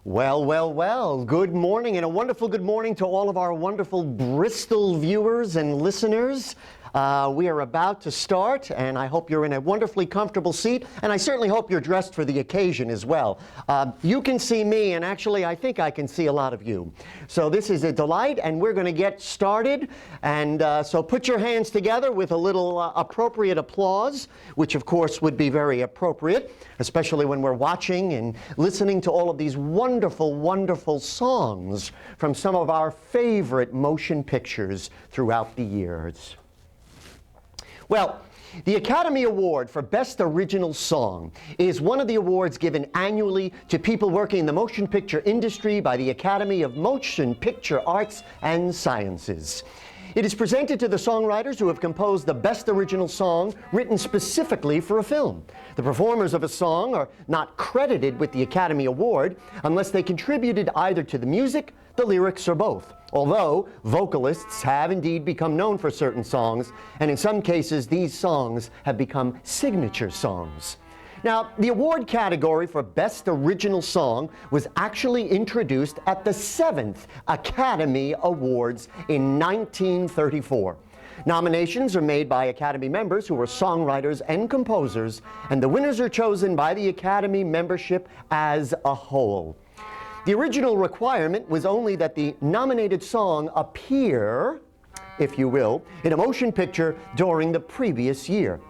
Well, well, well, good morning and a wonderful good morning to all of our wonderful Bristol viewers and listeners. We are about to start, and I hope you're in a wonderfully comfortable seat, and I certainly hope you're dressed for the occasion as well. You can see me, and actually I think I can see a lot of you. So this is a delight, and we're going to get started, and so put your hands together with a little appropriate applause, which of course would be very appropriate, especially when we're watching and listening to all of these wonderful, wonderful songs from some of our favorite motion pictures throughout the years. Well, the Academy Award for Best Original Song is one of the awards given annually to people working in the motion picture industry by the Academy of Motion Picture Arts and Sciences. It is presented to the songwriters who have composed the best original song written specifically for a film. The performers of a song are not credited with the Academy Award unless they contributed either to the music, the lyrics, or both. Although vocalists have indeed become known for certain songs, and in some cases these songs have become signature songs. Now, the award category for Best Original Song was actually introduced at the 7th Academy Awards in 1934. Nominations are made by Academy members who are songwriters and composers, and the winners are chosen by the Academy membership as a whole. The original requirement was only that the nominated song appear, if you will, in a motion picture during the previous year.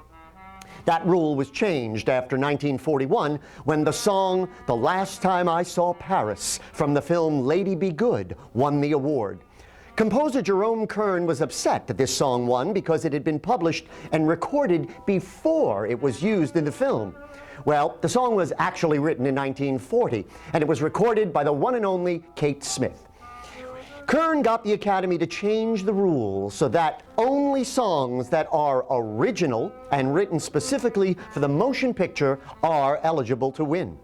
That rule was changed after 1941 when the song "The Last Time I Saw Paris" from the film Lady Be Good won the award. Composer Jerome Kern was upset that this song won because it had been published and recorded before it was used in the film. Well, the song was actually written in 1940, and it was recorded by the one and only Kate Smith. Kern got the Academy to change the rules so that only songs that are original and written specifically for the motion picture are eligible to win.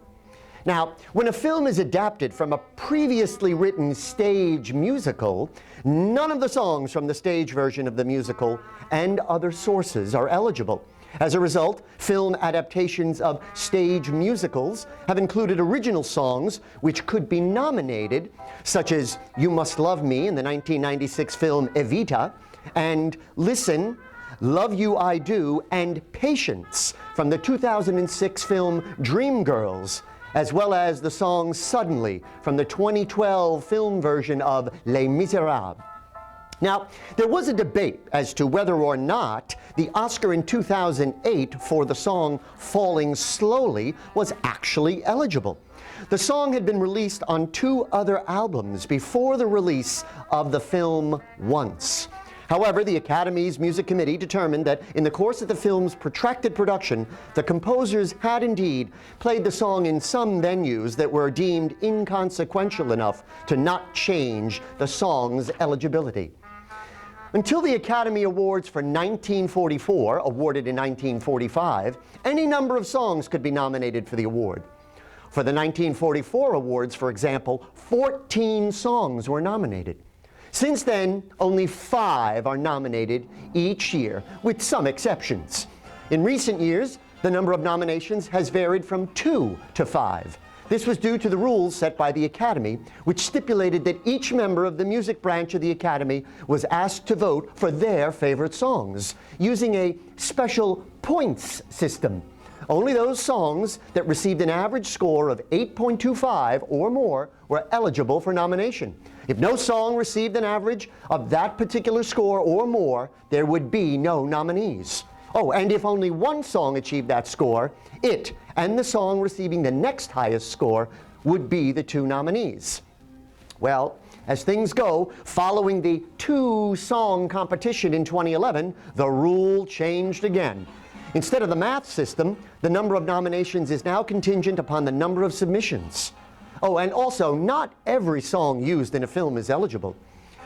Now, when a film is adapted from a previously written stage musical, none of the songs from the stage version of the musical and other sources are eligible. As a result, film adaptations of stage musicals have included original songs which could be nominated, such as "You Must Love Me" in the 1996 film Evita, and "Listen, Love You I Do," and "Patience" from the 2006 film Dreamgirls, as well as the song "Suddenly" from the 2012 film version of Les Miserables. Now, there was a debate as to whether or not the Oscar in 2008 for the song "Falling Slowly" was actually eligible. The song had been released on 2 other albums before the release of the film Once. However, the Academy's Music Committee determined that in the course of the film's protracted production, the composers had indeed played the song in some venues that were deemed inconsequential enough to not change the song's eligibility. Until the Academy Awards for 1944, awarded in 1945, any number of songs could be nominated for the award. For the 1944 awards, for example, 14 songs were nominated. Since then, only 5 are nominated each year, with some exceptions. In recent years, the number of nominations has varied from 2 to 5. This was due to the rules set by the Academy, which stipulated that each member of the music branch of the Academy was asked to vote for their favorite songs, using a special points system. Only those songs that received an average score of 8.25 or more were eligible for nomination. If no song received an average of that particular score or more, there would be no nominees. Oh, and if only one song achieved that score, it and the song receiving the next highest score would be the 2 nominees. Well, as things go, following the 2-song competition in 2011, the rule changed again. Instead of the math system, the number of nominations is now contingent upon the number of submissions. Oh, and also, not every song used in a film is eligible.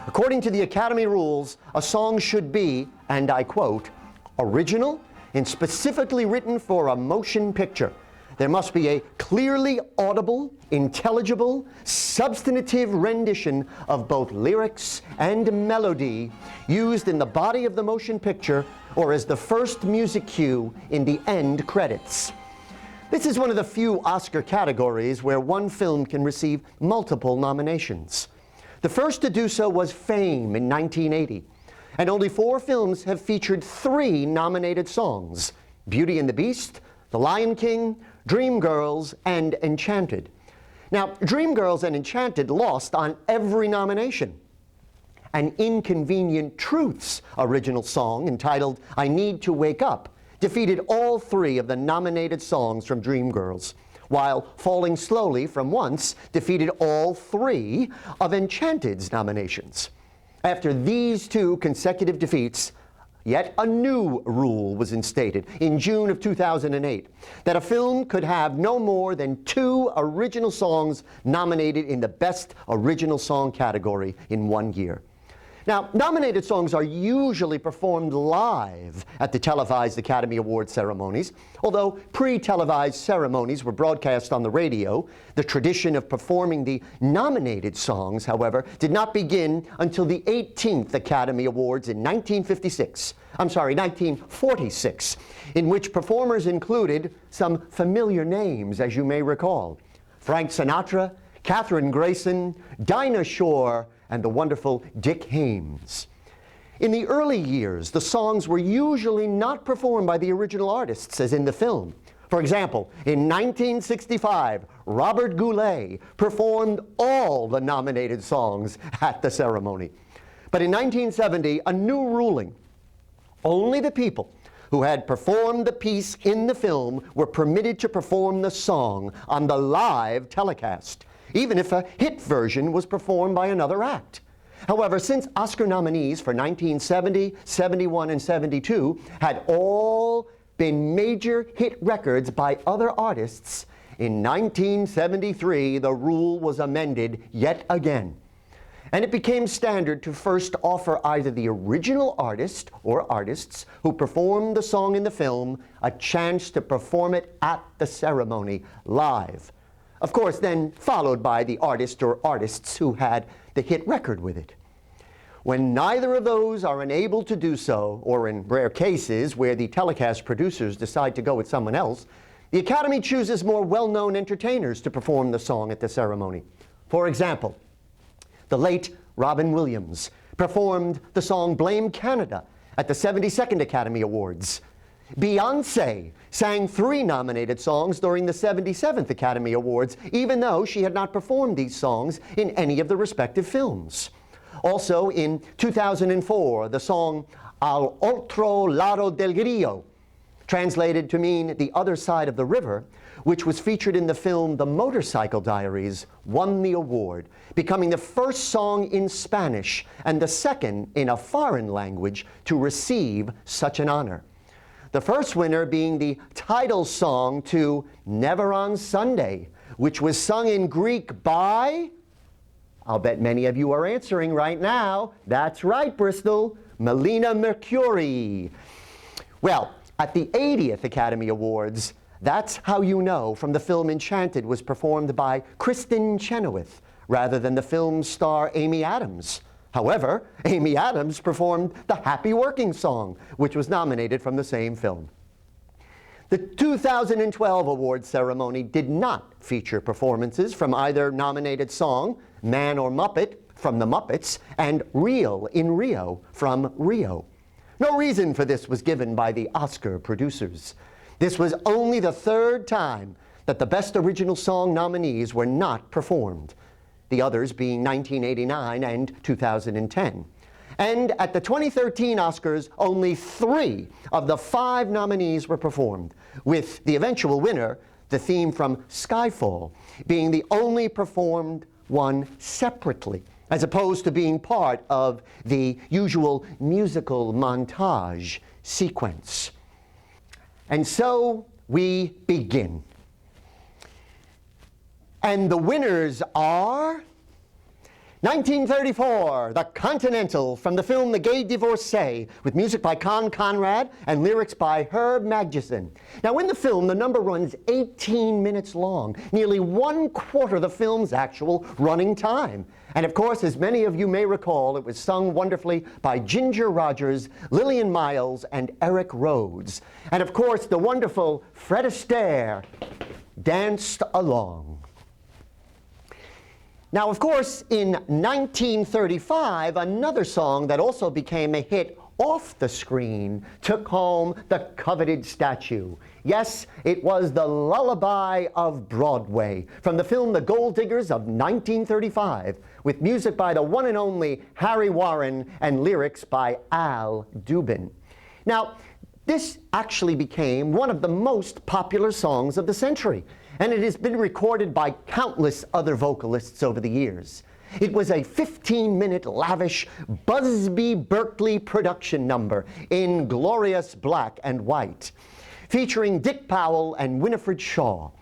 According to the Academy rules, a song should be, and I quote, "original and specifically written for a motion picture. There must be a clearly audible, intelligible, substantive rendition of both lyrics and melody used in the body of the motion picture or as the first music cue in the end credits." This is one of the few Oscar categories where one film can receive multiple nominations. The first to do so was Fame in 1980, and only 4 films have featured 3 nominated songs: Beauty and the Beast, The Lion King, Dreamgirls, and Enchanted. Now, Dreamgirls and Enchanted lost on every nomination. An Inconvenient Truths original song entitled I Need to Wake Up defeated all 3 of the nominated songs from Dreamgirls, while Falling Slowly from Once defeated all 3 of Enchanted's nominations. After these 2 consecutive defeats, yet a new rule was instated in June of 2008, that a film could have no more than 2 original songs nominated in the Best Original Song category in 1 year. Now, nominated songs are usually performed live at the televised Academy Award ceremonies. Although pre-televised ceremonies were broadcast on the radio, the tradition of performing the nominated songs, however, did not begin until the 18th Academy Awards in 1946, in which performers included some familiar names, as you may recall: Frank Sinatra, Kathryn Grayson, Dinah Shore, and the wonderful Dick Haymes. In the early years, the songs were usually not performed by the original artists, as in the film. For example, in 1965, Robert Goulet performed all the nominated songs at the ceremony. But in 1970, a new ruling: only the people who had performed the piece in the film were permitted to perform the song on the live telecast, even if a hit version was performed by another act. However, since Oscar nominees for 1970, 71, and 72 had all been major hit records by other artists, in 1973 the rule was amended yet again. And it became standard to first offer either the original artist or artists who performed the song in the film a chance to perform it at the ceremony live. Of course, then followed by the artist or artists who had the hit record with it. When neither of those are unable to do so, or in rare cases where the telecast producers decide to go with someone else, the Academy chooses more well-known entertainers to perform the song at the ceremony. For example, the late Robin Williams performed the song Blame Canada at the 72nd Academy Awards. Beyoncé sang 3 nominated songs during the 77th Academy Awards, even though she had not performed these songs in any of the respective films. Also, in 2004, the song Al Otro Lado del Rio, translated to mean the other side of the river, which was featured in the film The Motorcycle Diaries, won the award, becoming the first song in Spanish and the second in a foreign language to receive such an honor. The first winner being the title song to Never on Sunday, which was sung in Greek by, I'll bet many of you are answering right now, that's right, Bristol, Melina Mercouri. Well, at the 80th Academy Awards, That's How You Know from the film Enchanted was performed by Kristen Chenoweth, rather than the film's star Amy Adams. However, Amy Adams performed the Happy Working Song, which was nominated from the same film. The 2012 awards ceremony did not feature performances from either nominated song, Man or Muppet, from the Muppets, and Real in Rio from Rio. No reason for this was given by the Oscar producers. This was only the 3rd time that the Best Original Song nominees were not performed, the others being 1989 and 2010. And at the 2013 Oscars, only 3 of the 5 nominees were performed, with the eventual winner, the theme from Skyfall, being the only performed one separately, as opposed to being part of the usual musical montage sequence. And so we begin. And the winners are 1934, The Continental, from the film The Gay Divorcee, with music by Con Conrad and lyrics by Herb Magnuson. Now, in the film, the number runs 18 minutes long, nearly 1/4 the film's actual running time. And of course, as many of you may recall, it was sung wonderfully by Ginger Rogers, Lillian Miles, and Eric Rhodes. And of course, the wonderful Fred Astaire danced along. Now, of course, in 1935, another song that also became a hit off the screen took home the coveted statue. Yes, it was the Lullaby of Broadway from the film The Gold Diggers of 1935, with music by the one and only Harry Warren and lyrics by Al Dubin. Now, this actually became one of the most popular songs of the century, and it has been recorded by countless other vocalists over the years. It was a 15-minute lavish Busby Berkeley production number in glorious black and white, featuring Dick Powell and Winifred Shaw.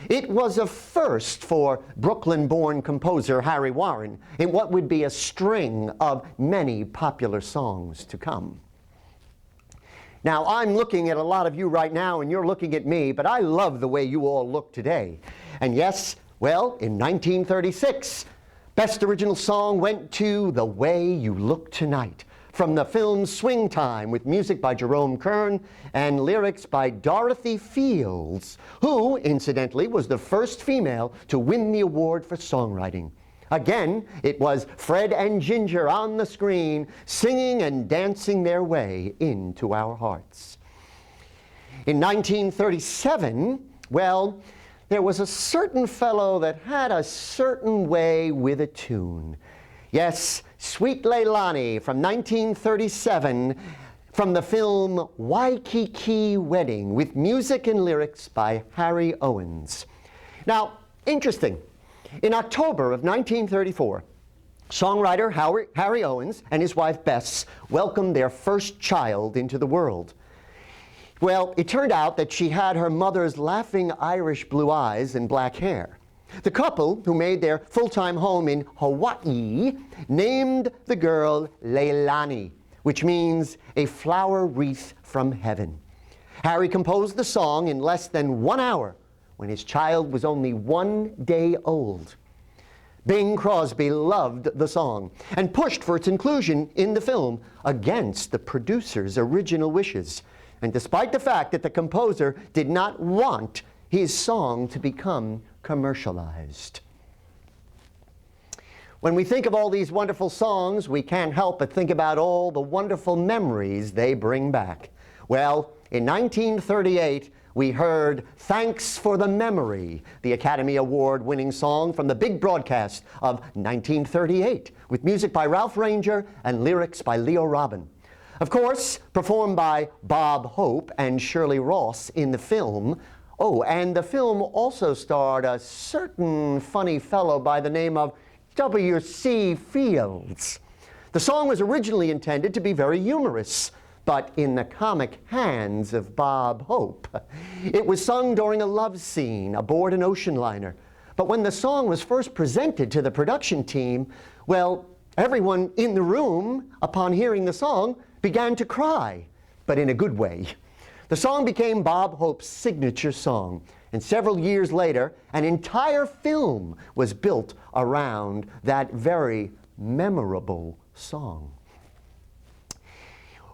It was a first for Brooklyn-born composer Harry Warren in what would be a string of many popular songs to come. Now, I'm looking at a lot of you right now, and you're looking at me, but I love the way you all look today. And yes, well, in 1936, Best Original Song went to The Way You Look Tonight, from the film Swing Time, with music by Jerome Kern and lyrics by Dorothy Fields, who, incidentally, was the first female to win the award for songwriting. Again, it was Fred and Ginger on the screen, singing and dancing their way into our hearts. In 1937, well, there was a certain fellow that had a certain way with a tune. Yes, Sweet Leilani from 1937, from the film Waikiki Wedding, with music and lyrics by Harry Owens. Now, interesting. In October of 1934, songwriter Harry Owens and his wife Bess welcomed their first child into the world. Well, it turned out that she had her mother's laughing Irish blue eyes and black hair. The couple, who made their full-time home in Hawaii, named the girl Leilani, which means a flower wreath from heaven. Harry composed the song in less than 1 hour, when his child was only 1 day old. Bing Crosby loved the song and pushed for its inclusion in the film against the producer's original wishes, and despite the fact that the composer did not want his song to become commercialized. When we think of all these wonderful songs, we can't help but think about all the wonderful memories they bring back. Well, in 1938, we heard Thanks for the Memory, the Academy Award-winning song from the big broadcast of 1938, with music by Ralph Ranger and lyrics by Leo Robin. Of course, performed by Bob Hope and Shirley Ross in the film. Oh, and the film also starred a certain funny fellow by the name of W.C. Fields. The song was originally intended to be very humorous, but in the comic hands of Bob Hope, it was sung during a love scene aboard an ocean liner. But when the song was first presented to the production team, well, everyone in the room, upon hearing the song, began to cry, but in a good way. The song became Bob Hope's signature song, and several years later, an entire film was built around that very memorable song.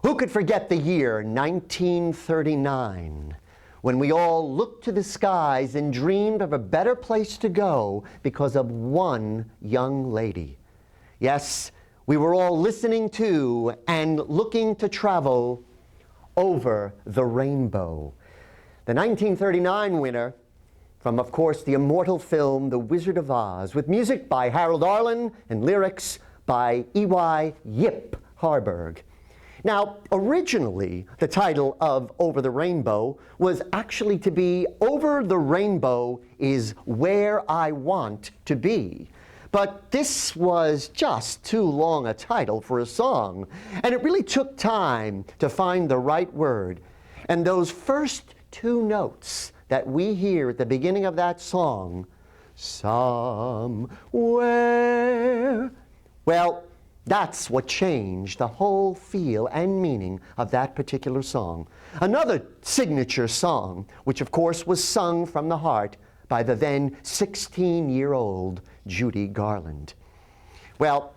Who could forget the year 1939, when we all looked to the skies and dreamed of a better place to go because of one young lady? Yes, we were all listening to and looking to travel over the rainbow. The 1939 winner from, of course, the immortal film The Wizard of Oz, with music by Harold Arlen and lyrics by E.Y. Yip Harburg. Now, originally, the title of Over the Rainbow was actually to be Over the Rainbow is Where I Want to Be. But this was just too long a title for a song, and it really took time to find the right word. And those first two notes that we hear at the beginning of that song, somewhere, well, that's what changed the whole feel and meaning of that particular song. Another signature song, which of course was sung from the heart by the then 16-year-old Judy Garland. Well,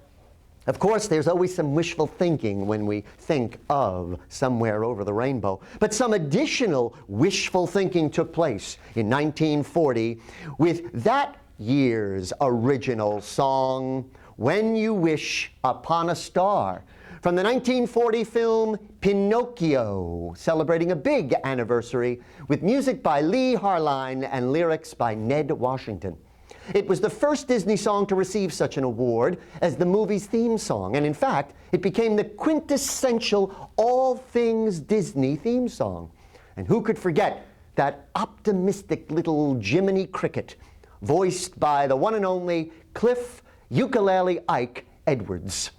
Of course, there's always some wishful thinking when we think of Somewhere Over the Rainbow. But some additional wishful thinking took place in 1940 with that year's original song, When You Wish Upon a Star, from the 1940 film Pinocchio, celebrating a big anniversary with music by Lee Harline and lyrics by Ned Washington. It was the first Disney song to receive such an award as the movie's theme song, and in fact, it became the quintessential all things Disney theme song. And who could forget that optimistic little Jiminy Cricket, voiced by the one and only Cliff Ukulele Ike Edwards.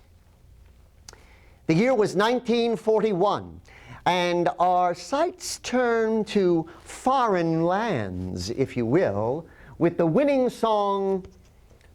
The year was 1941, and our sights turn to foreign lands, if you will, with the winning song,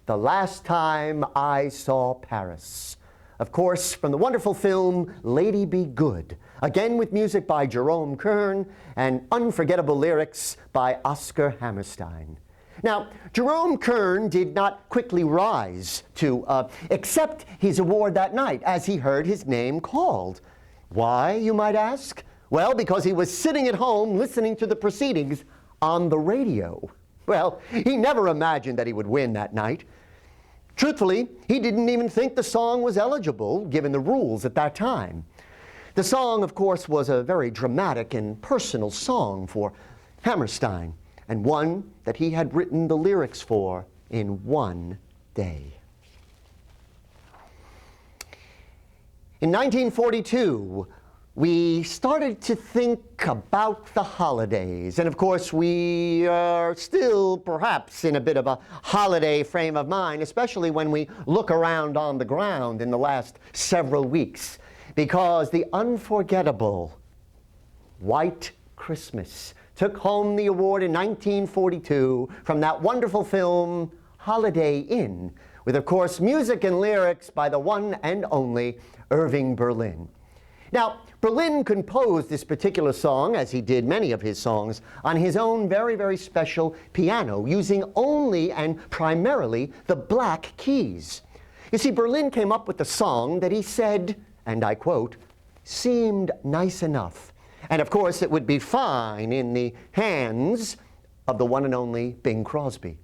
The Last Time I Saw Paris. Of course, from the wonderful film Lady Be Good, again with music by Jerome Kern and unforgettable lyrics by Oscar Hammerstein. Now, Jerome Kern did not quickly rise to accept his award that night as he heard his name called. Why, you might ask? Well, because he was sitting at home listening to the proceedings on the radio. Well, he never imagined that he would win that night. Truthfully, he didn't even think the song was eligible, given the rules at that time. The song, of course, was a very dramatic and personal song for Hammerstein, and one that he had written the lyrics for in one day. In 1942, we started to think about the holidays. And of course, we are still perhaps in a bit of a holiday frame of mind, especially when we look around on the ground in the last several weeks, because the unforgettable White Christmas took home the award in 1942 from that wonderful film, Holiday Inn, with, of course, music and lyrics by the one and only Irving Berlin. Now, Berlin composed this particular song, as he did many of his songs, on his own very, very special piano, using only and primarily the black keys. You see, Berlin came up with the song that he said, and I quote, seemed nice enough. And of course, it would be fine in the hands of the one and only Bing Crosby.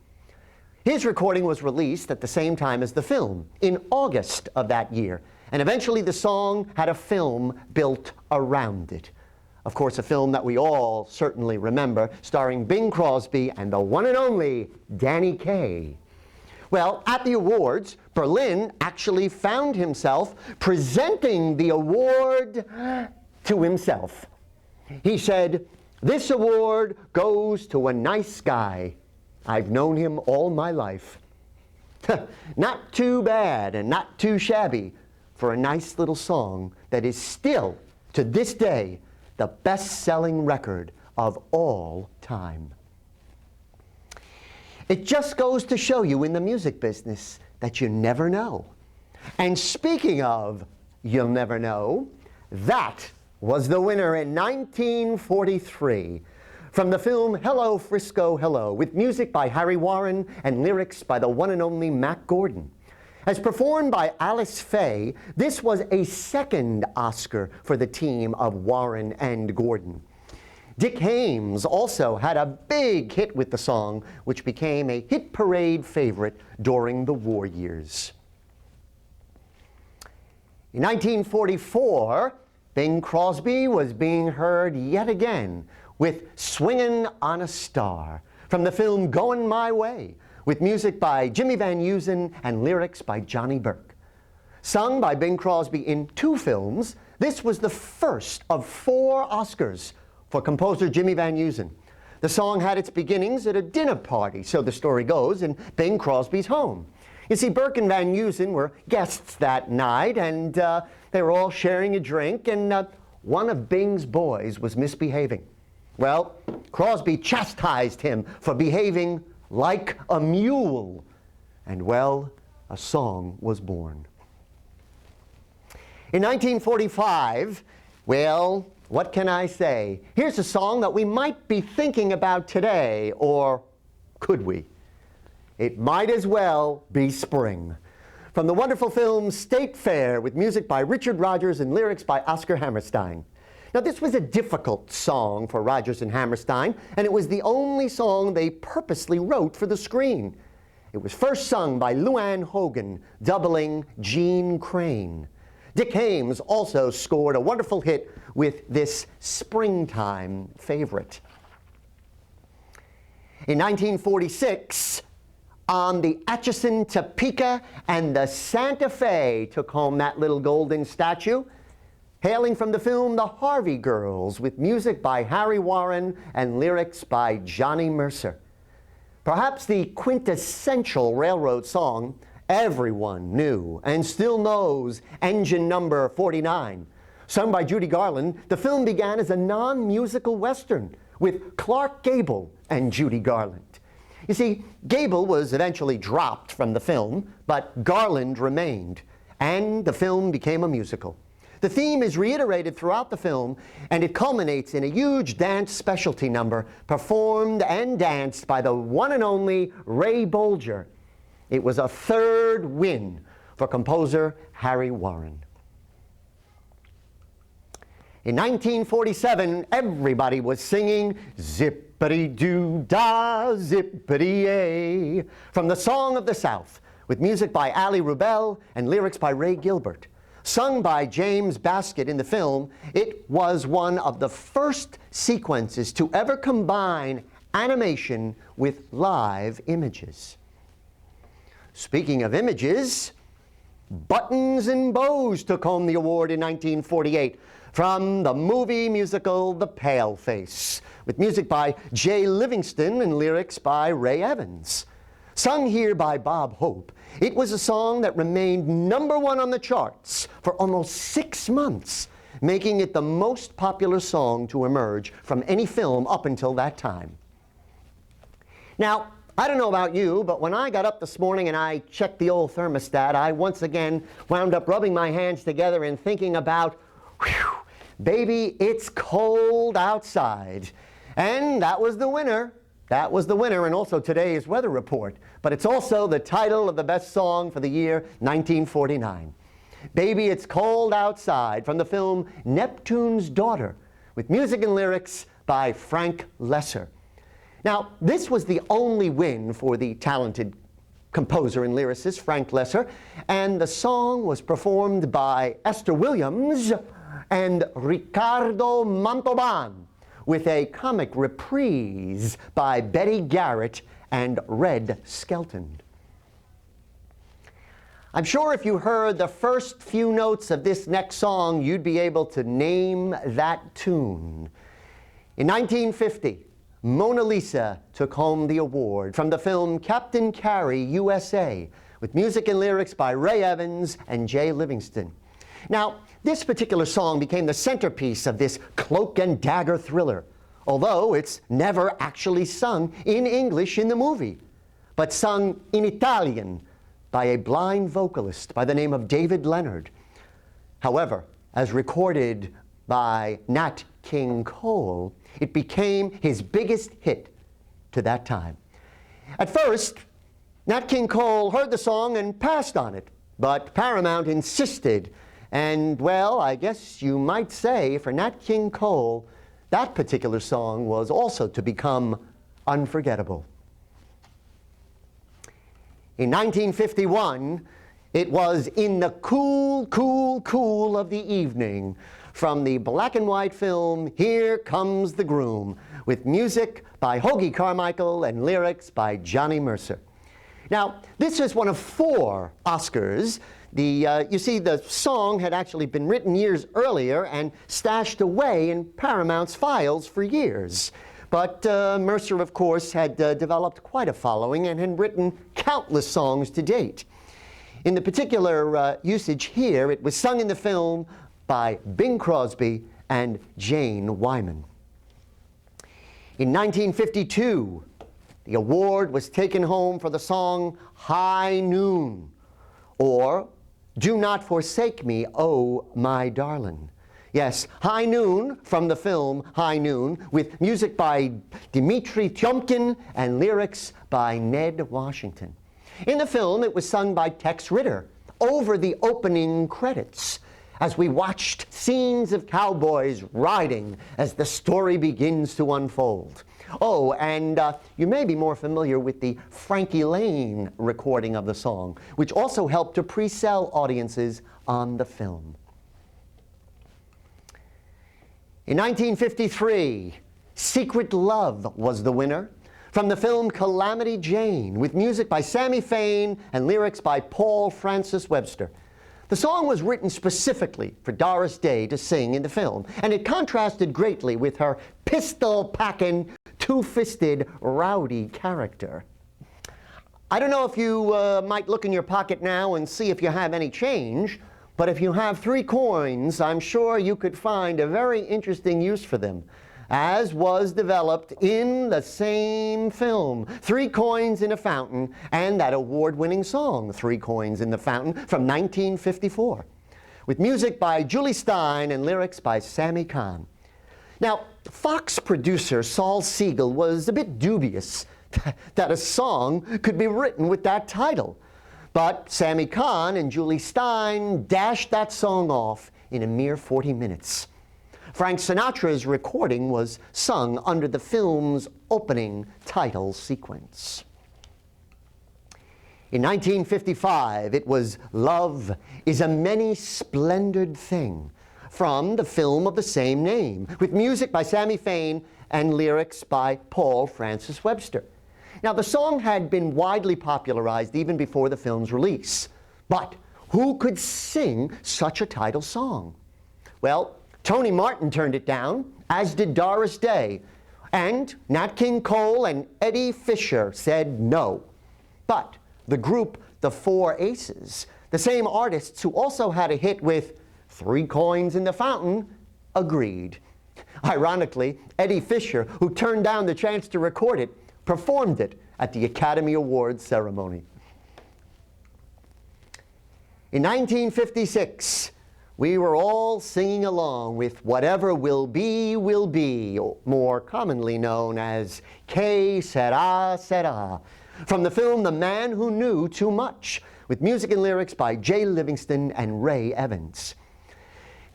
His recording was released at the same time as the film, in August of that year. And eventually the song had a film built around it. Of course, a film that we all certainly remember, starring Bing Crosby and the one and only Danny Kaye. Well, at the awards, Berlin actually found himself presenting the award to himself. He said, "This award goes to a nice guy. I've known him all my life." Not too bad and not too shabby for a nice little song that is still, to this day, the best-selling record of all time. It just goes to show you in the music business that you never know. And speaking of you'll never know, that was the winner in 1943 from the film Hello, Frisco, Hello, with music by Harry Warren and lyrics by the one and only Mack Gordon. As performed by Alice Faye, this was a second Oscar for the team of Warren and Gordon. Dick Haymes also had a big hit with the song, which became a hit parade favorite during the war years. In 1944, Bing Crosby was being heard yet again with Swingin' on a Star from the film Goin' My Way, with music by Jimmy Van Heusen and lyrics by Johnny Burke. Sung by Bing Crosby in 2 films, this was the first of 4 Oscars for composer Jimmy Van Heusen. The song had its beginnings at a dinner party, so the story goes, in Bing Crosby's home. You see, Burke and Van Heusen were guests that night, and they were all sharing a drink, and one of Bing's boys was misbehaving. Well, Crosby chastised him for behaving like a mule. And well, a song was born. In 1945, well, what can I say? Here's a song that we might be thinking about today, or could we? It might as well be spring. from the wonderful film State Fair, with music by Richard Rodgers and lyrics by Oscar Hammerstein. Now, this was a difficult song for Rodgers and Hammerstein, and it was the only song they purposely wrote for the screen. It was first sung by Luann Hogan, doubling Jean Crane. Dick Haymes also scored a wonderful hit with this springtime favorite. In 1946, on the Atchison, Topeka, and the Santa Fe took home that little golden statue, hailing from the film The Harvey Girls, with music by Harry Warren and lyrics by Johnny Mercer. Perhaps the quintessential railroad song everyone knew and still knows, Engine Number 49. Sung by Judy Garland, the film began as a non-musical Western with Clark Gable and Judy Garland. You see, Gable was eventually dropped from the film, but Garland remained, and the film became a musical. The theme is reiterated throughout the film, and it culminates in a huge dance specialty number performed and danced by the one and only Ray Bolger. It was a third win for composer Harry Warren. In 1947, everybody was singing Zippity-doo-dah, zippity-yay, from the Song of the South, with music by Ali Rubel and lyrics by Ray Gilbert. Sung by James Baskett in the film, it was one of the first sequences to ever combine animation with live images. Speaking of images, Buttons and Bows took home the award in 1948 from the movie musical The Paleface, with music by Jay Livingston and lyrics by Ray Evans. Sung here by Bob Hope, it was a song that remained #1 on the charts for almost 6 months, making it the most popular song to emerge from any film up until that time. Now, I don't know about you, but when I got up this morning and I checked the old thermostat, I once again wound up rubbing my hands together and thinking about, whew, baby, it's cold outside. And that was the winner. That was the winner, and also today's weather report. But it's also the title of the best song for the year 1949. Baby, It's Cold Outside, from the film Neptune's Daughter, with music and lyrics by Frank Lesser. Now, this was the only win for the talented composer and lyricist Frank Lesser, and the song was performed by Esther Williams and Ricardo Montalban, with a comic reprise by Betty Garrett and Red Skelton. I'm sure if you heard the first few notes of this next song, you'd be able to name that tune. In 1950, Mona Lisa took home the award from the film Captain Carey, USA, with music and lyrics by Ray Evans and Jay Livingston. Now, this particular song became the centerpiece of this cloak and dagger thriller, although it's never actually sung in English in the movie, but sung in Italian by a blind vocalist by the name of David Leonard. However, as recorded by Nat King Cole, it became his biggest hit to that time. At first, Nat King Cole heard the song and passed on it, but Paramount insisted. And, well, I guess you might say for Nat King Cole, that particular song was also to become unforgettable. In 1951, it was In the Cool, Cool, Cool of the Evening, from the black and white film Here Comes the Groom, with music by Hoagy Carmichael and lyrics by Johnny Mercer. Now, this is one of 4 Oscars. You see, the song had actually been written years earlier and stashed away in Paramount's files for years. But Mercer, of course, had developed quite a following and had written countless songs to date. In the particular usage here, it was sung in the film by Bing Crosby and Jane Wyman. In 1952, the award was taken home for the song High Noon, or Do Not Forsake Me, Oh My Darling. Yes, High Noon, from the film High Noon, with music by Dmitri Tiomkin and lyrics by Ned Washington. In the film, it was sung by Tex Ritter over the opening credits as we watched scenes of cowboys riding as the story begins to unfold. Oh, and you may be more familiar with the Frankie Lane recording of the song, which also helped to pre-sell audiences on the film. In 1953, Secret Love was the winner, from the film Calamity Jane, with music by Sammy Fain and lyrics by Paul Francis Webster. The song was written specifically for Doris Day to sing in the film, and it contrasted greatly with her pistol-packing, two-fisted, rowdy character. I don't know if you might look in your pocket now and see if you have any change, but if you have 3 coins, I'm sure you could find a very interesting use for them, as was developed in the same film, 3 Coins in a Fountain, and that award-winning song, 3 Coins in the Fountain, from 1954, with music by Julie Stein and lyrics by Sammy Cahn. Now, Fox producer Saul Siegel was a bit dubious that a song could be written with that title, but Sammy Cahn and Julie Stein dashed that song off in a mere 40 minutes. Frank Sinatra's recording was sung under the film's opening title sequence. In 1955, it was Love is a Many-Splendored Thing, from the film of the same name, with music by Sammy Fain and lyrics by Paul Francis Webster. Now, the song had been widely popularized even before the film's release. But who could sing such a title song? Well, Tony Martin turned it down, as did Doris Day, and Nat King Cole and Eddie Fisher said no. But the group The Four Aces, the same artists who also had a hit with 3 Coins in the Fountain, agreed. Ironically, Eddie Fisher, who turned down the chance to record it, performed it at the Academy Awards ceremony. In 1956, we were all singing along with Whatever Will Be, more commonly known as Que Sera, Sera, from the film The Man Who Knew Too Much, with music and lyrics by Jay Livingston and Ray Evans.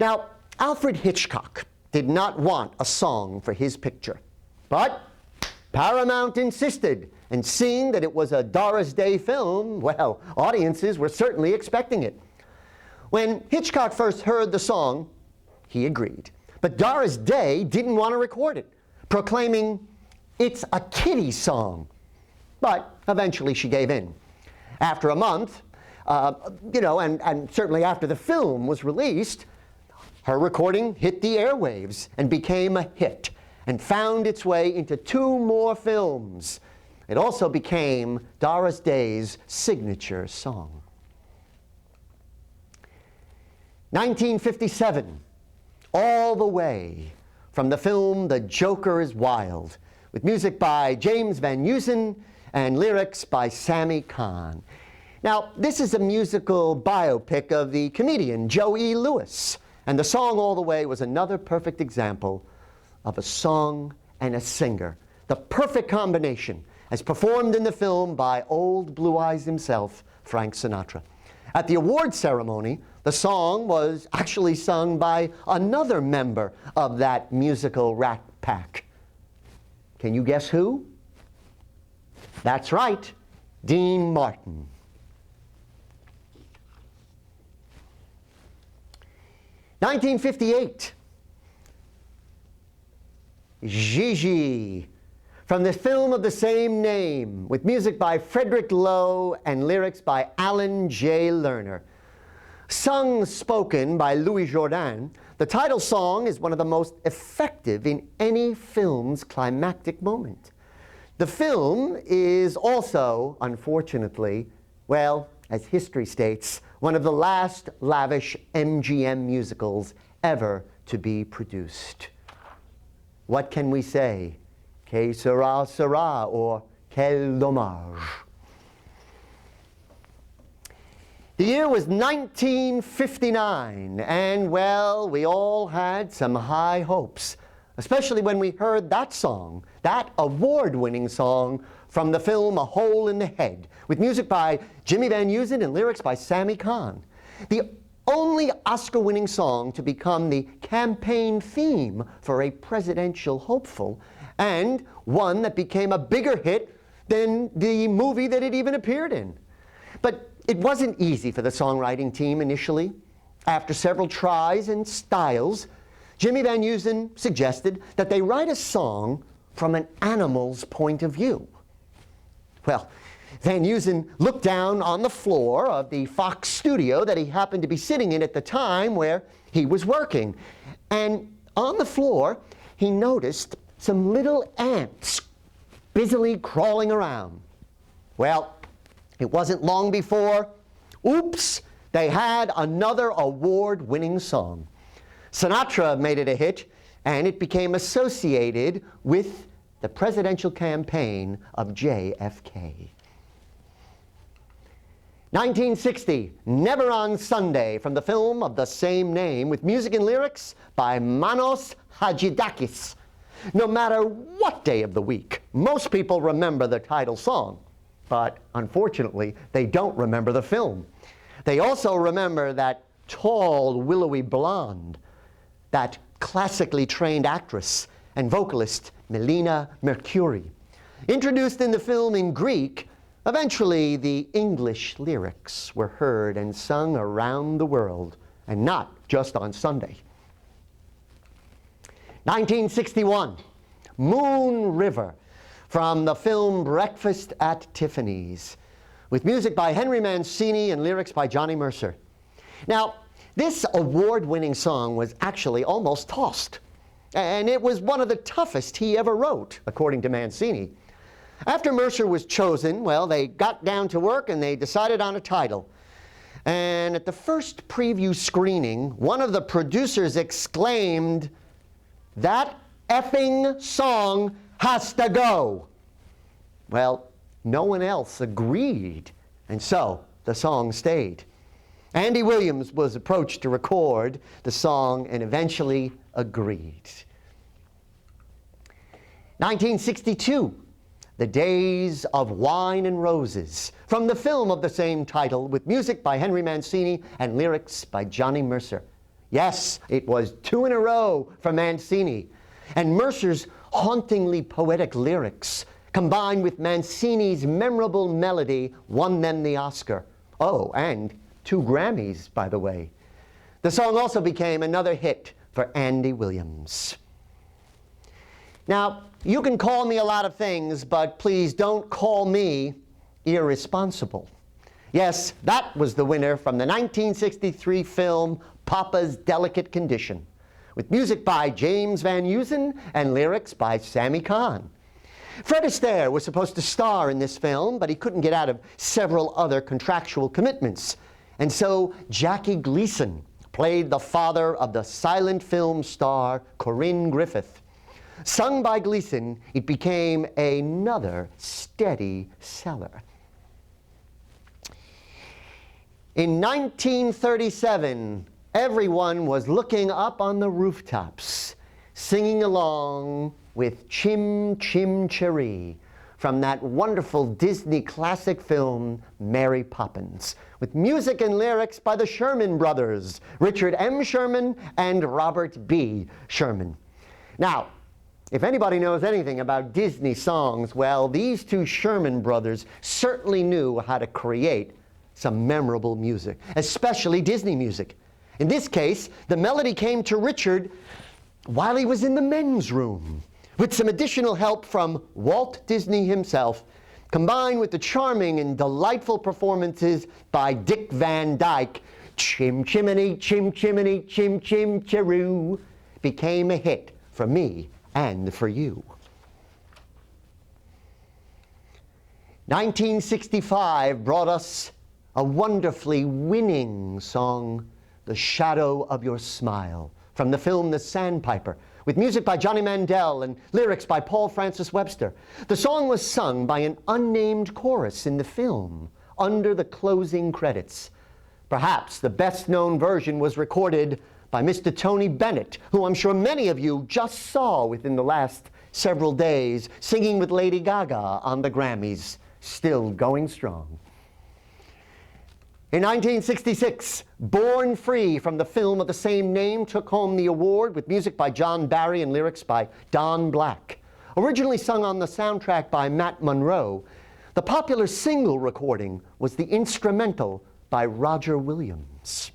Now, Alfred Hitchcock did not want a song for his picture, but Paramount insisted, and seeing that it was a Doris Day film, well, audiences were certainly expecting it. When Hitchcock first heard the song, he agreed. But Doris Day didn't want to record it, proclaiming, "It's a kiddie song." But eventually she gave in. After a month, and certainly after the film was released, her recording hit the airwaves and became a hit and found its way into 2 more films. It also became Doris Day's signature song. 1957, All the Way, from the film The Joker is Wild, with music by James Van Heusen and lyrics by Sammy Cahn. Now, this is a musical biopic of the comedian Joe E. Lewis, and the song All the Way was another perfect example of a song and a singer, the perfect combination, as performed in the film by old Blue Eyes himself, Frank Sinatra. At the award ceremony, the song was actually sung by another member of that musical rat pack. Can you guess who? That's right, Dean Martin. "1958, Gigi, from the film of the same name, with music by Frederick Lowe and lyrics by Alan J. Lerner. Sung-spoken by Louis Jourdain, the title song is one of the most effective in any film's climactic moment. The film is also, unfortunately, well, as history states, one of the last lavish MGM musicals ever to be produced. What can we say? Que sera, sera, or quel dommage. The year was 1959, and well, we all had some high hopes, especially when we heard that song that award-winning song from the film A Hole in the Head, with music by Jimmy Van Heusen and lyrics by Sammy Cahn. The only Oscar-winning song to become the campaign theme for a presidential hopeful, and one that became a bigger hit than the movie that it even appeared in. But it wasn't easy for the songwriting team initially. After several tries and styles, Jimmy Van Heusen suggested that they write a song from an animal's point of view. Well, Van Heusen looked down on the floor of the Fox studio that he happened to be sitting in at the time where he was working. And on the floor, he noticed some little ants busily crawling around. Well, it wasn't long before, oops, they had another award-winning song. Sinatra made it a hit, and it became associated with the presidential campaign of JFK. 1960, Never on Sunday, from the film of the same name, with music and lyrics by Manos Hadjidakis. No matter what day of the week, most people remember the title song, but unfortunately, they don't remember the film. They also remember that tall, willowy blonde, that classically trained actress and vocalist Melina Mercouri. Introduced in the film in Greek, eventually the English lyrics were heard and sung around the world, and not just on Sunday. 1961, Moon River, from the film Breakfast at Tiffany's, with music by Henry Mancini and lyrics by Johnny Mercer. Now, this award-winning song was actually almost tossed, and it was one of the toughest he ever wrote, according to Mancini. After Mercer was chosen, well, they got down to work and they decided on a title. And at the first preview screening, one of the producers exclaimed, "That effing song has to go." Well, no one else agreed, and so the song stayed. Andy Williams was approached to record the song and eventually agreed. 1962, The Days of Wine and Roses, from the film of the same title, with music by Henry Mancini and lyrics by Johnny Mercer. Yes, it was 2 in a row for Mancini, and Mercer's hauntingly poetic lyrics, combined with Mancini's memorable melody, won them the Oscar. Oh, and 2 Grammys, by the way. The song also became another hit for Andy Williams. Now, you can call me a lot of things, but please don't call me irresponsible. Yes, that was the winner from the 1963 film Papa's Delicate Condition, with music by James Van Heusen and lyrics by Sammy Cahn. Fred Astaire was supposed to star in this film, but he couldn't get out of several other contractual commitments. And so Jackie Gleason played the father of the silent film star Corinne Griffith. Sung by Gleason, it became another steady seller. In 1937, everyone was looking up on the rooftops, singing along with Chim Chim Cheree from that wonderful Disney classic film, Mary Poppins, with music and lyrics by the Sherman brothers, Richard M. Sherman and Robert B. Sherman. Now, if anybody knows anything about Disney songs, well, these 2 Sherman brothers certainly knew how to create some memorable music, especially Disney music. In this case, the melody came to Richard while he was in the men's room, with some additional help from Walt Disney himself, combined with the charming and delightful performances by Dick Van Dyke. Chim Chimney, Chim Chimney, Chim Chim Cheroo became a hit for me and for you. 1965 brought us a wonderfully winning song, The Shadow of Your Smile, from the film The Sandpiper, with music by Johnny Mandel and lyrics by Paul Francis Webster. The song was sung by an unnamed chorus in the film, under the closing credits. Perhaps the best-known version was recorded by Mr. Tony Bennett, who I'm sure many of you just saw within the last several days, singing with Lady Gaga on the Grammys, still going strong. In 1966, Born Free from the film of the same name took home the award with music by John Barry and lyrics by Don Black. Originally sung on the soundtrack by Matt Monroe, the popular single recording was the instrumental by Roger Williams.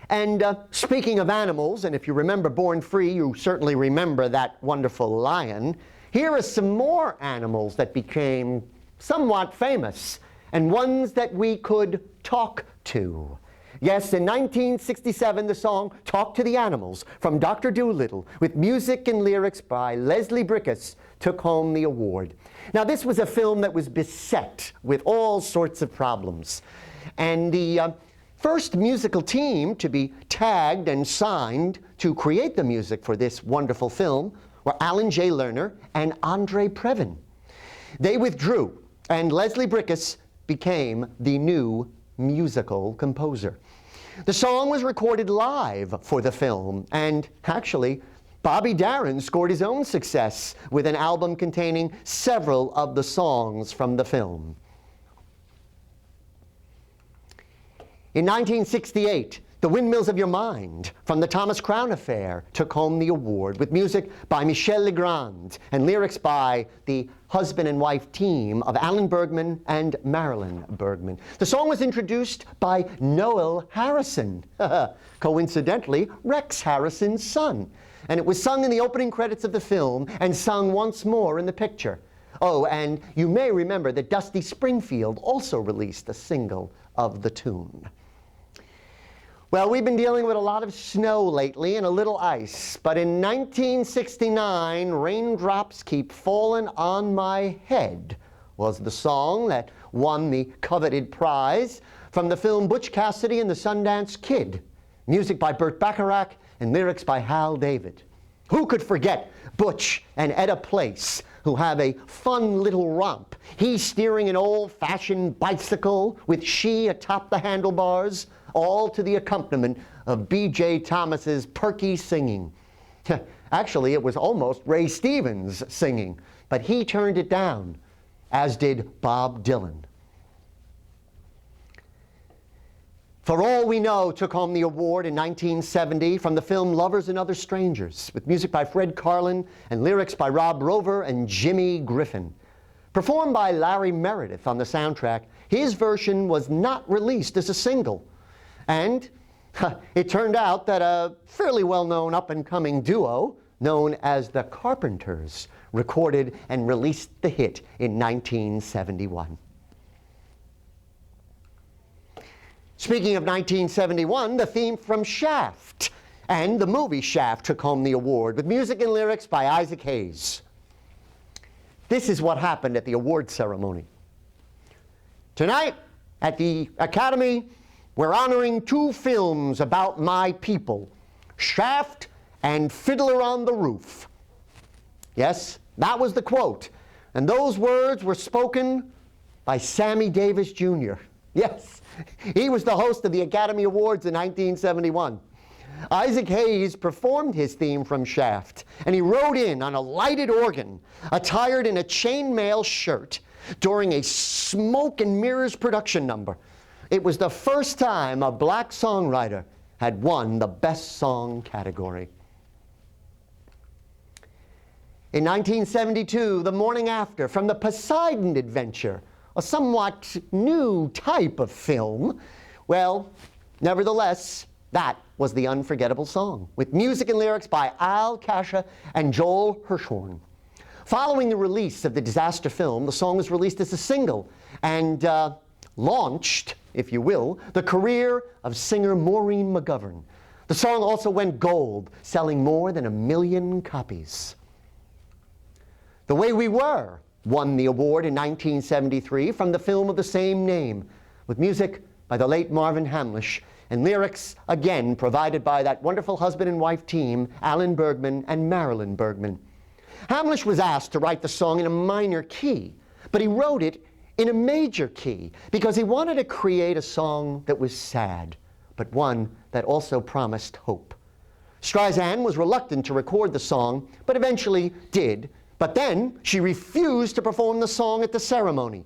And speaking of animals, and if you remember Born Free, you certainly remember that wonderful lion. Here are some more animals that became somewhat famous, and ones that we could talk to. Yes, in 1967, the song Talk to the Animals from Dr. Dolittle, with music and lyrics by Leslie Bricusse, took home the award. Now, this was a film that was beset with all sorts of problems. And the first musical team to be tagged and signed to create the music for this wonderful film were Alan J. Lerner and Andre Previn. They withdrew, and Leslie Bricusse became the new musical composer. The song was recorded live for the film, and actually, Bobby Darin scored his own success with an album containing several of the songs from the film. In 1968, The Windmills of Your Mind from The Thomas Crown Affair took home the award with music by Michel Legrand and lyrics by the husband and wife team of Alan Bergman and Marilyn Bergman. The song was introduced by Noel Harrison, coincidentally Rex Harrison's son, and it was sung in the opening credits of the film and sung once more in the picture. Oh, and you may remember that Dusty Springfield also released a single of the tune. Well, we've been dealing with a lot of snow lately and a little ice, but in 1969, Raindrops Keep Falling on My Head was the song that won the coveted prize from the film Butch Cassidy and the Sundance Kid, music by Burt Bacharach and lyrics by Hal David. Who could forget Butch and Etta Place, who have a fun little romp, he steering an old-fashioned bicycle with she atop the handlebars, all to the accompaniment of B.J. Thomas's perky singing. Actually, it was almost Ray Stevens singing, but he turned it down, as did Bob Dylan. For All We Know took home the award in 1970 from the film Lovers and Other Strangers, with music by Fred Karlin and lyrics by Rob Rover and Jimmy Griffin. Performed by Larry Meredith on the soundtrack, his version was not released as a single. And it turned out that a fairly well-known up-and-coming duo known as the Carpenters recorded and released the hit in 1971. Speaking of 1971, the theme from Shaft and the movie Shaft took home the award with music and lyrics by Isaac Hayes. This is what happened at the award ceremony. Tonight at the Academy, we're honoring two films about my people, Shaft and Fiddler on the Roof. Yes, that was the quote. And those words were spoken by Sammy Davis Jr. Yes, he was the host of the Academy Awards in 1971. Isaac Hayes performed his theme from Shaft, and he rode in on a lighted organ, attired in a chainmail shirt, during a smoke and mirrors production number. It was the first time a black songwriter had won the Best Song category. In 1972, The Morning After from The Poseidon Adventure, a somewhat new type of film. Well, nevertheless, that was the Unforgettable song, with music and lyrics by Al Kasha and Joel Hirschhorn. Following the release of the disaster film, the song was released as a single and launched, if you will, the career of singer Maureen McGovern. The song also went gold, selling more than 1 million copies. The Way We Were won the award in 1973 from the film of the same name, with music by the late Marvin Hamlisch and lyrics, again, provided by that wonderful husband and wife team, Alan Bergman and Marilyn Bergman. Hamlisch was asked to write the song in a minor key, but he wrote it in a major key because he wanted to create a song that was sad, but one that also promised hope. Streisand was reluctant to record the song, but eventually did. But then she refused to perform the song at the ceremony.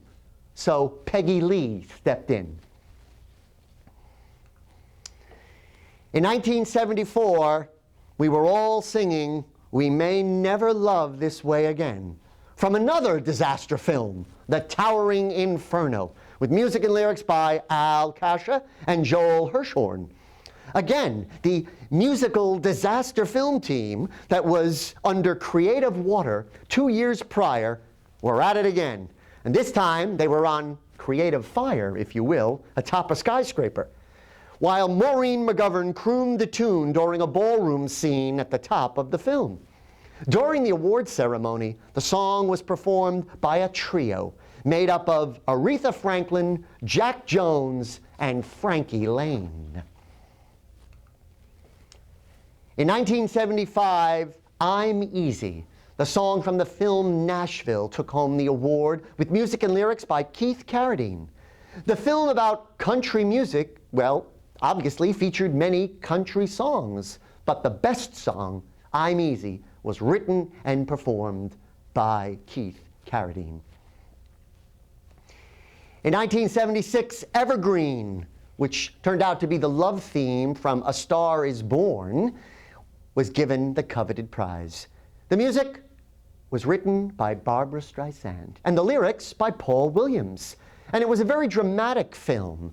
So Peggy Lee stepped in. In 1974, we were all singing "We May Never Love This Way Again" from another disaster film, The Towering Inferno, with music and lyrics by Al Kasha and Joel Hirshhorn. Again, the musical disaster film team that was under creative water 2 years prior were at it again. And this time they were on creative fire, if you will, atop a skyscraper, while Maureen McGovern crooned the tune during a ballroom scene at the top of the film. During the awards ceremony, the song was performed by a trio made up of Aretha Franklin, Jack Jones, and Frankie Laine. In 1975, "I'm Easy," the song from the film Nashville, took home the award with music and lyrics by Keith Carradine. The film about country music, well, obviously featured many country songs, but the best song, "I'm Easy," was written and performed by Keith Carradine. In 1976, Evergreen, which turned out to be the love theme from A Star Is Born, was given the coveted prize. The music was written by Barbra Streisand, and the lyrics by Paul Williams. And it was a very dramatic film.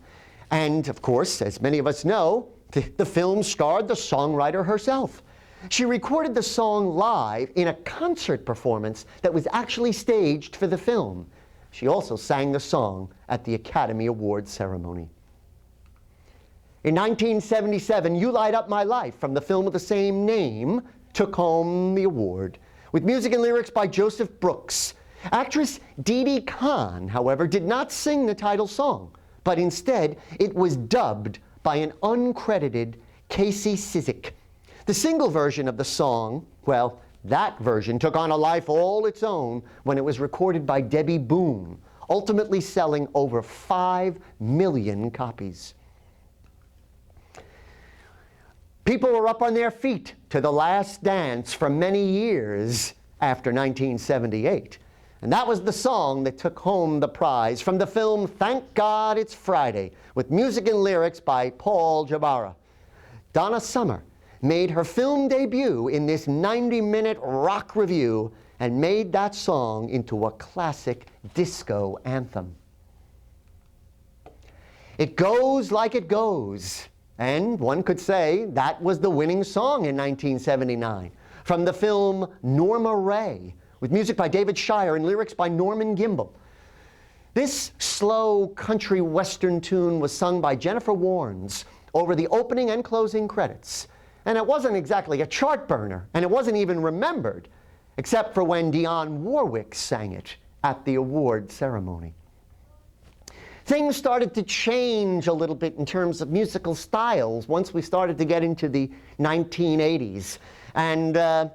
And of course, as many of us know, the film starred the songwriter herself. She recorded the song live in a concert performance that was actually staged for the film. She also sang the song at the Academy Awards ceremony. In 1977, "You Light Up My Life" from the film of the same name took home the award, with music and lyrics by Joseph Brooks. Actress Didi Khan, however, did not sing the title song, but instead it was dubbed by an uncredited Casey Cizik. The single version of the song, well, that version took on a life all its own when it was recorded by Debbie Boone, ultimately selling over 5 million copies. People were up on their feet to The Last Dance for many years after 1978. And that was the song that took home the prize from the film Thank God It's Friday, with music and lyrics by Paul Jabara. Donna Summer made her film debut in this 90-minute rock review and made that song into a classic disco anthem. It goes like it goes. And one could say that was the winning song in 1979 from the film Norma Ray, with music by David Shire and lyrics by Norman Gimbel. This slow country western tune was sung by Jennifer Warnes over the opening and closing credits. And it wasn't exactly a chart burner, and it wasn't even remembered, except for when Dionne Warwick sang it at the award ceremony. Things started to change a little bit in terms of musical styles once we started to get into the 1980s. And the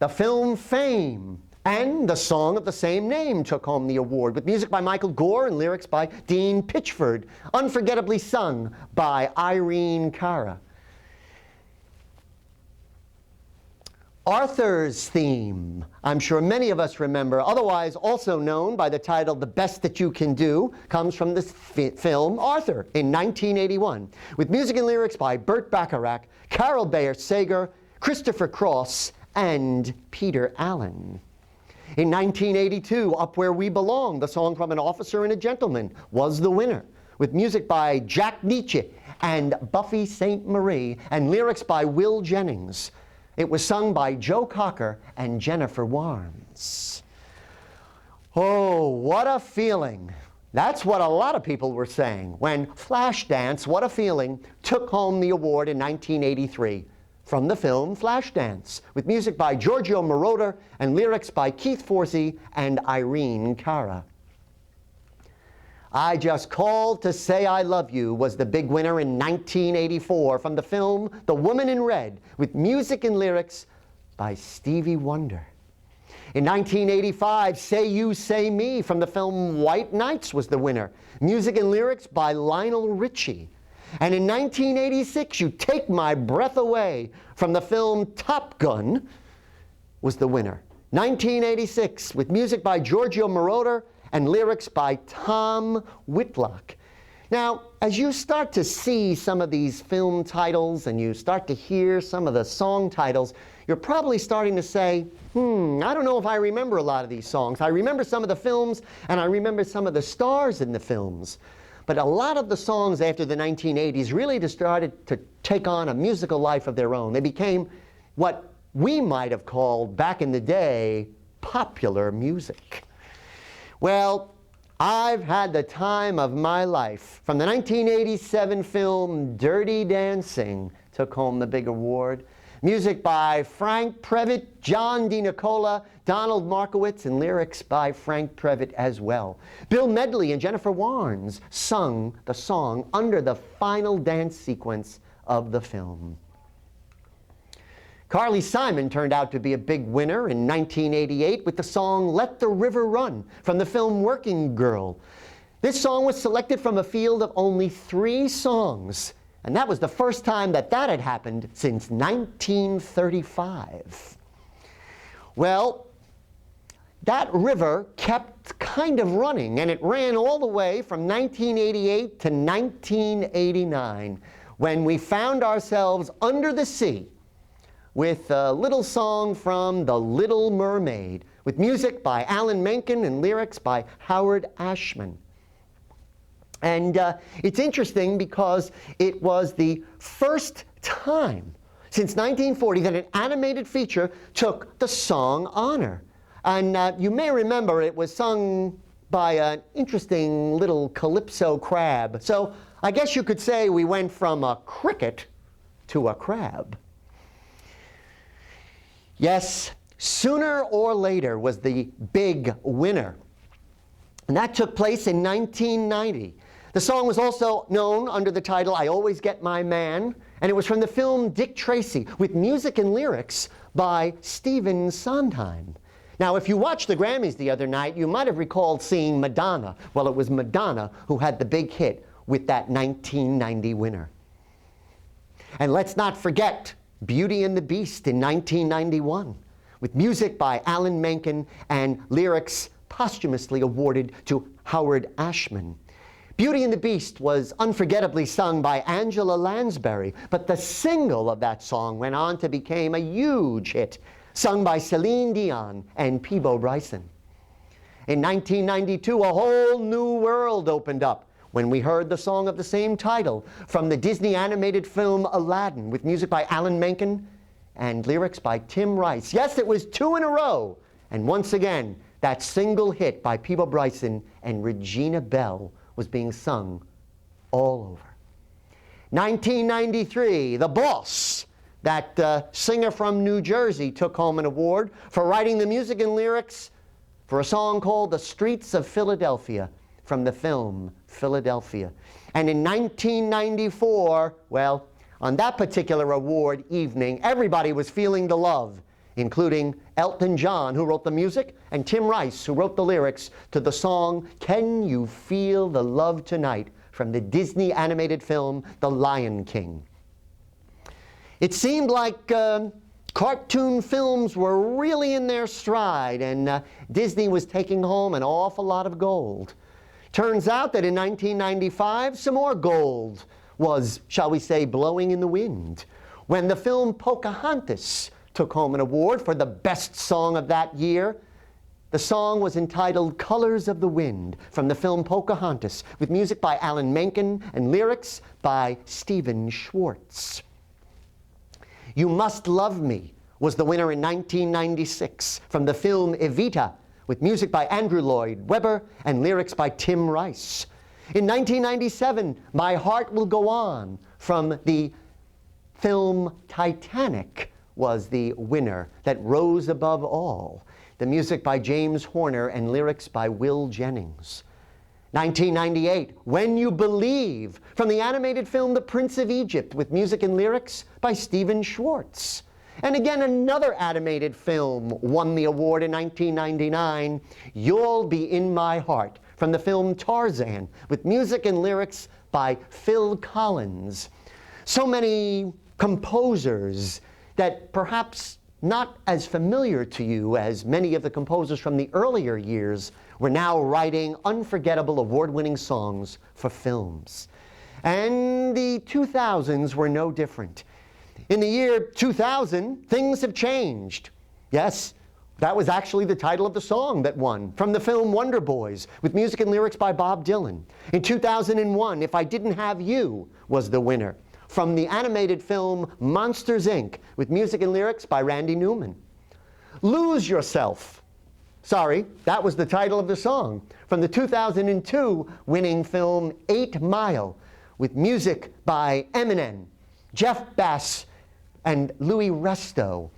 film Fame and the song of the same name took home the award, with music by Michael Gore and lyrics by Dean Pitchford, unforgettably sung by Irene Cara. Arthur's theme, I'm sure many of us remember, otherwise also known by the title The Best That You Can Do, comes from this film Arthur in 1981, with music and lyrics by Burt Bacharach, Carol Bayer Sager, Christopher Cross, and Peter Allen. In 1982, Up Where We Belong, the song from An Officer and a Gentleman, was the winner, with music by Jack Nietzsche and Buffy St. Marie, and lyrics by Will Jennings. It was sung by Joe Cocker and Jennifer Warnes. Oh, what a feeling. That's what a lot of people were saying when Flashdance, What a Feeling, took home the award in 1983 from the film Flashdance, with music by Giorgio Moroder and lyrics by Keith Forsey and Irene Cara. I Just Called to Say I Love You was the big winner in 1984 from the film The Woman in Red, with music and lyrics by Stevie Wonder. In 1985, Say You, Say Me from the film White Nights was the winner, music and lyrics by Lionel Richie. And in 1986, You Take My Breath Away from the film Top Gun was the winner. 1986, with music by Giorgio Moroder and lyrics by Tom Whitlock. Now, as you start to see some of these film titles and you start to hear some of the song titles, you're probably starting to say, I don't know if I remember a lot of these songs. I remember some of the films, and I remember some of the stars in the films. But a lot of the songs after the 1980s really just started to take on a musical life of their own. They became what we might have called, back in the day, popular music. Well, I've had the time of my life. From the 1987 film Dirty Dancing took home the big award. Music by Frank Previtt, John DiNicola, Donald Markowitz, and lyrics by Frank Previtt as well. Bill Medley and Jennifer Warnes sung the song under the final dance sequence of the film. Carly Simon turned out to be a big winner in 1988 with the song Let the River Run from the film Working Girl. This song was selected from a field of only 3 songs, and that was the first time that had happened since 1935. Well, that river kept kind of running, and it ran all the way from 1988 to 1989, when we found ourselves under the sea with a little song from The Little Mermaid, with music by Alan Menken and lyrics by Howard Ashman. And it's interesting because it was the first time since 1940 that an animated feature took the song honor. And you may remember it was sung by an interesting little calypso crab. So I guess you could say we went from a cricket to a crab. Yes, Sooner or Later was the big winner. And that took place in 1990. The song was also known under the title I Always Get My Man, and it was from the film Dick Tracy, with music and lyrics by Stephen Sondheim. Now, if you watched the Grammys the other night, you might have recalled seeing Madonna. Well, it was Madonna who had the big hit with that 1990 winner. And let's not forget Beauty and the Beast in 1991, with music by Alan Menken and lyrics posthumously awarded to Howard Ashman. Beauty and the Beast was unforgettably sung by Angela Lansbury, but the single of that song went on to become a huge hit, sung by Celine Dion and Peabo Bryson. In 1992, a whole new world opened up when we heard the song of the same title from the Disney animated film Aladdin, with music by Alan Menken and lyrics by Tim Rice. Yes, it was 2 in a row. And once again, that single hit by Peabo Bryson and Regina Belle was being sung all over. 1993, The Boss, that singer from New Jersey, took home an award for writing the music and lyrics for a song called The Streets of Philadelphia from the film Philadelphia. And in 1994, well, on that particular award evening, everybody was feeling the love, including Elton John, who wrote the music, and Tim Rice, who wrote the lyrics to the song Can You Feel the Love Tonight from the Disney animated film The Lion King. It seemed like cartoon films were really in their stride, and Disney was taking home an awful lot of gold. Turns out that in 1995, some more gold was, shall we say, blowing in the wind, when the film Pocahontas took home an award for the best song of that year. The song was entitled Colors of the Wind from the film Pocahontas, with music by Alan Menken and lyrics by Stephen Schwartz. You Must Love Me was the winner in 1996 from the film Evita, with music by Andrew Lloyd Webber and lyrics by Tim Rice. In 1997, My Heart Will Go On from the film Titanic was the winner that rose above all. The music by James Horner and lyrics by Will Jennings. 1998, When You Believe from the animated film The Prince of Egypt, with music and lyrics by Stephen Schwartz. And again, another animated film won the award in 1999, You'll Be in My Heart from the film Tarzan, with music and lyrics by Phil Collins. So many composers that perhaps not as familiar to you as many of the composers from the earlier years were now writing unforgettable award-winning songs for films. And the 2000s were no different. In the year 2000, things have changed. Yes, that was actually the title of the song that won, from the film Wonder Boys, with music and lyrics by Bob Dylan. In 2001, If I Didn't Have You was the winner, from the animated film Monsters, Inc., with music and lyrics by Randy Newman. Lose Yourself. Sorry, that was the title of the song, from the 2002 winning film 8 Mile, with music by Eminem, Jeff Bass, and Louis Resto.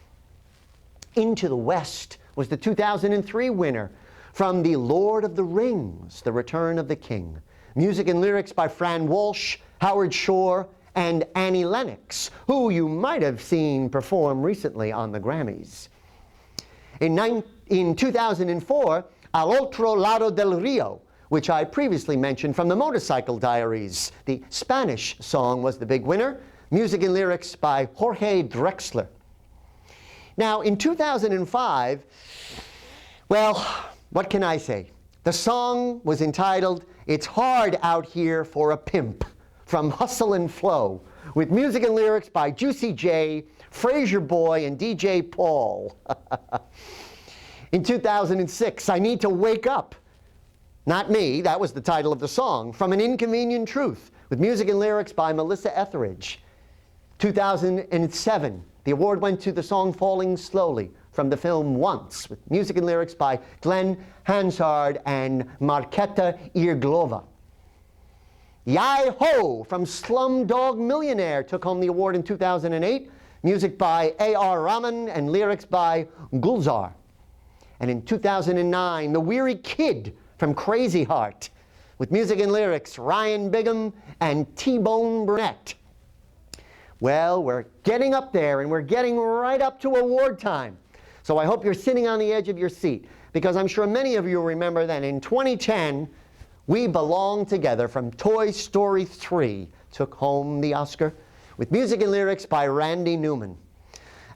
Into the West was the 2003 winner, from The Lord of the Rings, The Return of the King. Music and lyrics by Fran Walsh, Howard Shore, and Annie Lennox, who you might have seen perform recently on the Grammys. In 2004, Al Otro Lado del Rio, which I previously mentioned from the Motorcycle Diaries. The Spanish song was the big winner. Music and lyrics by Jorge Drexler. Now, in 2005, well, what can I say? The song was entitled It's Hard Out Here for a Pimp, from Hustle and Flow, with music and lyrics by Juicy J, Fraser Boy, and DJ Paul. In 2006, I Need to Wake Up. Not me, that was the title of the song, from An Inconvenient Truth, with music and lyrics by Melissa Etheridge. 2007, the award went to the song Falling Slowly, from the film Once, with music and lyrics by Glenn Hansard and Marketa Irglova. Yai-Ho from Slumdog Millionaire took home the award in 2008, music by A.R. Rahman and lyrics by Gulzar. And in 2009, The Weary Kid from Crazy Heart, with music and lyrics Ryan Bigham and T-Bone Burnett. Well, we're getting up there, and we're getting right up to award time. So I hope you're sitting on the edge of your seat, because I'm sure many of you remember that in 2010, We Belong Together from Toy Story 3 took home the Oscar, with music and lyrics by Randy Newman.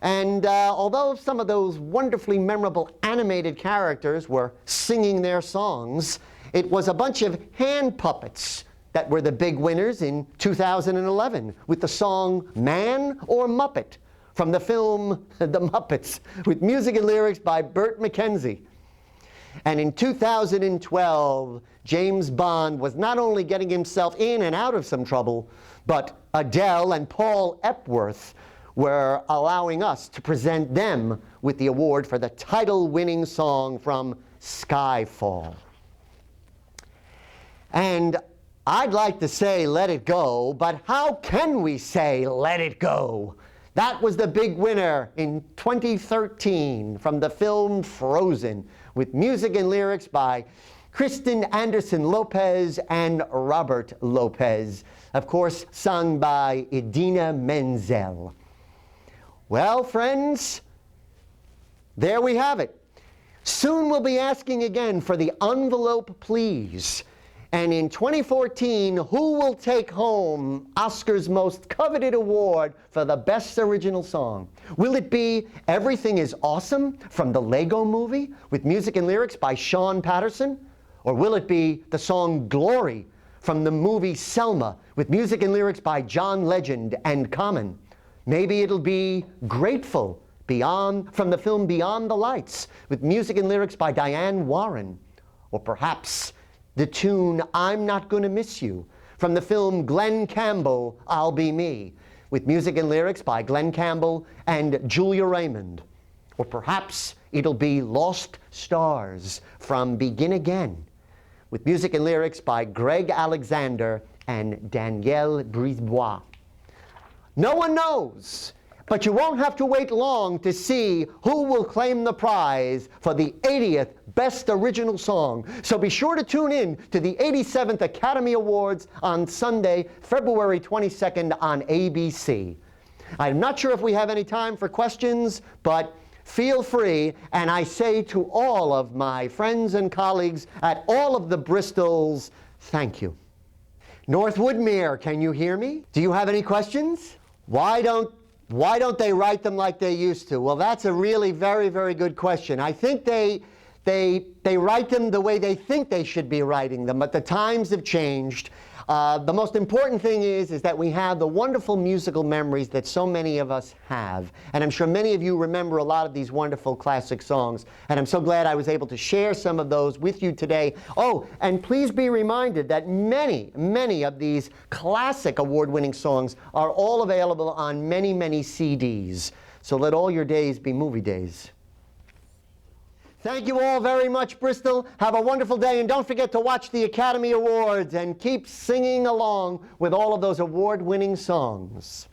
And although some of those wonderfully memorable animated characters were singing their songs, it was a bunch of hand puppets that were the big winners in 2011, with the song Man or Muppet from the film The Muppets, with music and lyrics by Burt McKenzie. And in 2012, James Bond was not only getting himself in and out of some trouble, but Adele and Paul Epworth were allowing us to present them with the award for the title-winning song from Skyfall. And I'd like to say let it go, but how can we say let it go? That was the big winner in 2013 from the film Frozen, with music and lyrics by Kristen Anderson Lopez and Robert Lopez, of course sung by Idina Menzel. Well, friends, there we have it. Soon we'll be asking again for the envelope, please. And in 2014, who will take home Oscar's most coveted award for the Best Original Song? Will it be Everything is Awesome from the Lego Movie, with music and lyrics by Sean Patterson? Or will it be the song Glory from the movie Selma, with music and lyrics by John Legend and Common? Maybe it'll be Grateful from the film Beyond the Lights, with music and lyrics by Diane Warren. Or perhaps the tune I'm Not Gonna Miss You from the film Glenn Campbell, I'll Be Me, with music and lyrics by Glenn Campbell and Julia Raymond. Or perhaps it'll be Lost Stars from Begin Again, with music and lyrics by Greg Alexander and Danielle Brisebois. No one knows, but you won't have to wait long to see who will claim the prize for the 80th Best Original Song. So be sure to tune in to the 87th Academy Awards on Sunday, February 22nd on ABC. I'm not sure if we have any time for questions, but feel free, and I say to all of my friends and colleagues at all of the Bristols, thank you. North Woodmere, can you hear me? Do you have any questions? Why don't they write them like they used to? Well, that's a really very, very good question. I think they write them the way they think they should be writing them, but the times have changed. The most important thing is that we have the wonderful musical memories that so many of us have. And I'm sure many of you remember a lot of these wonderful classic songs. And I'm so glad I was able to share some of those with you today. Oh, and please be reminded that many, many of these classic award-winning songs are all available on many, many CDs. So let all your days be movie days. Thank you all very much, Bristol. Have a wonderful day, and don't forget to watch the Academy Awards and keep singing along with all of those award-winning songs.